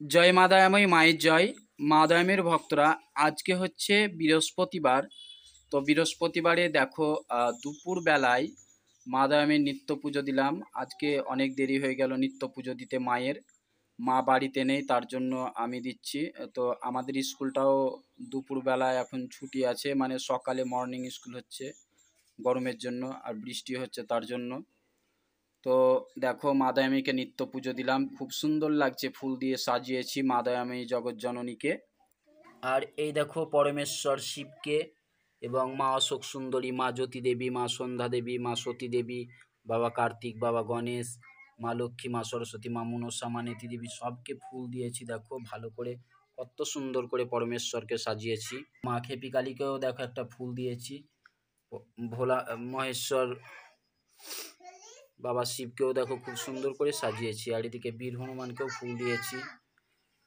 জয় মা দয়াময়ী মায়ের জয়। মা দয়ামের ভক্তরা, আজকে হচ্ছে বৃহস্পতিবার। তো বৃহস্পতিবারে দেখো দুপুর বেলায় মা দয়ামের নিত্য পুজো দিলাম। আজকে অনেক দেরি হয়ে গেল নিত্য পুজো দিতে মায়ের। মা বাড়িতে নেই, তার জন্য আমি দিচ্ছি। তো আমাদের স্কুলটাও দুপুরবেলায় এখন ছুটি আছে, মানে সকালে মর্নিং স্কুল হচ্ছে গরমের জন্য, আর বৃষ্টি হচ্ছে তার জন্য। তো দেখো মাদায়ামীকে নিত্য পুজো দিলাম, খুব সুন্দর লাগছে, ফুল দিয়ে সাজিয়েছি মাদায়ামী জগৎ জননীকে। আর এই দেখো পরমেশ্বর শিবকে এবং মা অশোক সুন্দরী, মা জ্যোতি দেবী, মা সন্ধ্যা দেবী, মা সতী দেবী, বাবা কার্তিক, বাবা গণেশ, মা লক্ষ্মী, মা সরস্বতী, মা মনসা, মা নেতি দেবী, সবকে ফুল দিয়েছি। দেখো ভালো করে কত সুন্দর করে পরমেশ্বরকে সাজিয়েছি। মা খেপি কালীকেও দেখো একটা ফুল দিয়েছি। ভোলা মহেশ্বর বাবা শিবকেও দেখো খুব সুন্দর করে সাজিয়েছি। আর এদিকে বীর হনুমানকেও ফুল দিয়েছি।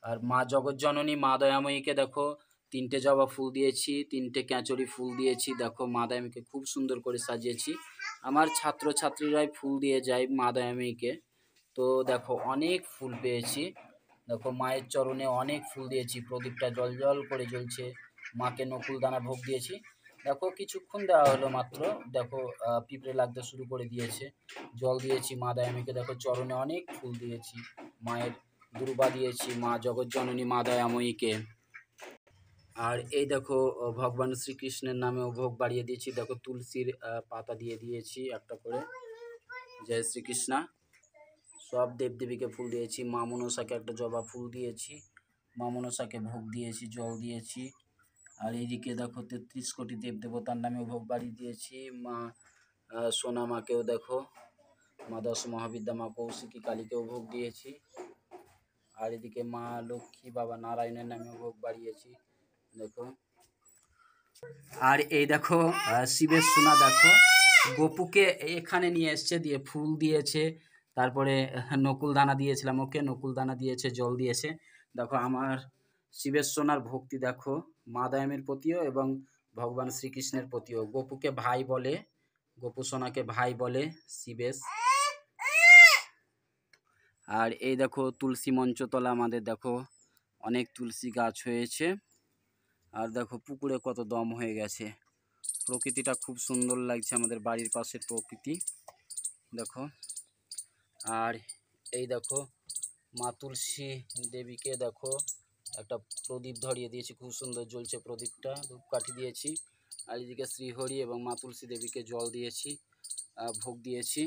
আর মা জগৎ জননী মা দয়াময়ীকে দেখো তিনটে জবা ফুল দিয়েছি, তিনটে ক্যাঁচড়ি ফুল দিয়েছি। দেখো মা দয়াময়ীকে খুব সুন্দর করে সাজিয়েছি। আমার ছাত্রছাত্রীরাই ফুল দিয়ে যায় মা দয়াময়ীকে। তো দেখো অনেক ফুল পেয়েছি। দেখো মায়ের চরণে অনেক ফুল দিয়েছি, প্রদীপটা জল জল করে জ্বলছে। মাকে নকুল দানা ভোগ দিয়েছি। দেখো কিছুক্ষণ দেওয়া হলো মাত্র, দেখো পিঁপড়ে লাগতে শুরু করে দিয়েছে। জল দিয়েছি মা দয়াময়ীকে, দেখো চরণে অনেক ফুল দিয়েছি। মায়ের দুর্বা দিয়েছি মা জগৎ জননী মা দয়াময়ীকে। আর এই দেখো ভগবান শ্রীকৃষ্ণের নামেও ভোগ বাড়িয়ে দিয়েছি। দেখো তুলসীর পাতা দিয়ে দিয়েছি একটা করে। জয় শ্রীকৃষ্ণা। সব দেবদেবীকে ফুল দিয়েছি। মা মনসাকে একটা জবা ফুল দিয়েছি, মা মনসাকে ভোগ দিয়েছি, জল দিয়েছি। আর এইদিকে দেখো ৩৩ কোটি দেবদেবতার নামেও ভোগ বাড়িয়ে দিয়েছি। মা সোনা মাকেও দেখো, মা দশ মহাবিদ্যা, মা কৌশিকী কালীকেও ভোগ দিয়েছি। আর এদিকে মা লক্ষ্মী, বাবা নারায়ণের নামেও ভোগ বাড়িয়েছি। দেখো আর এই দেখো শিবের সোনা দেখো গোপুকে এখানে নিয়ে এসছে, দিয়ে ফুল দিয়েছে, তারপরে নকুল দানা দিয়েছিলাম ওকে, নকুল দানা দিয়েছে, জল দিয়েছে। দেখো আমার শিবের সোনার ভক্তি দেখো মা দয়ামের প্রতিও এবং ভগবান শ্রীকৃষ্ণের প্রতিও। গোপুকে ভাই বলে, গোপু সোনাকে ভাই বলে শিবেশ। আর এই দেখো তুলসী মঞ্চতলা আমাদের, দেখো অনেক তুলসী গাছ হয়েছে। আর দেখো পুকুরে কত দম হয়ে গেছে। প্রকৃতিটা খুব সুন্দর লাগছে, আমাদের বাড়ির পাশের প্রকৃতি দেখো। আর এই দেখো মা তুলসী দেবীকে দেখো একটা প্রদীপ ধরিয়ে দিয়েছি, খুব সুন্দর জ্বলছে প্রদীপটা, ধূপকাঠি দিয়েছি। আর এদিকে শ্রীহরি এবং মা তুলসী দেবীকে জল দিয়েছি, ভোগ দিয়েছি,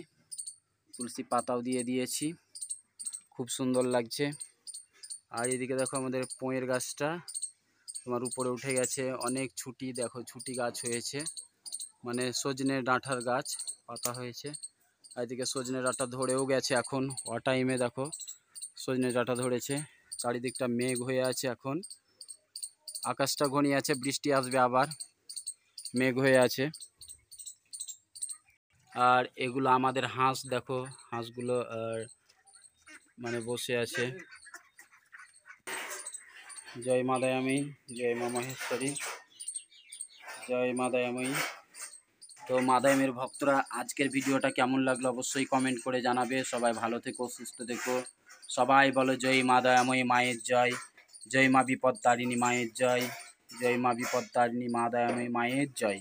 তুলসী পাতাও দিয়ে দিয়েছি, খুব সুন্দর লাগছে। আর এদিকে দেখো আমাদের পোঁয়ের গাছটা তোমার উপরে উঠে গেছে, অনেক ছুটি, দেখো ছুটি গাছ হয়েছে, মানে সজনে ডাঁটার গাছ, পাতা হয়েছে। আর এদিকে সজনে ডাঁটা ধরেও গেছে এখন টাইমে, দেখো সজনে ডাঁটা ধরেছে। চারিদিকটা মেঘ হয়ে আছে এখন, আকাশটা ঘনিয়ে আছে, বৃষ্টি আসবে আবার, মেঘ হয়ে আছে। আর এগুলো আমাদের হাঁস, দেখো হাঁসগুলো মানে বসে আছে। জয় মা দয়াময়ী, জয় মা মহেশ্বরী, জয় মা দয়াময়ী। তো মা দয়ামের ভক্তরা, আজকের ভিডিওটা কেমন লাগলো অবশ্যই কমেন্ট করে জানাবে। সবাই ভালো থেকো, সুস্থ থেকো। সবাই বলো জয় মা দয়াময়ী মায়ের জয়, জয় মা বিপদ তারিণী মায়ের জয়, জয় মা বিপদ তারিণী মা দয়াময়ী মায়ের জয়।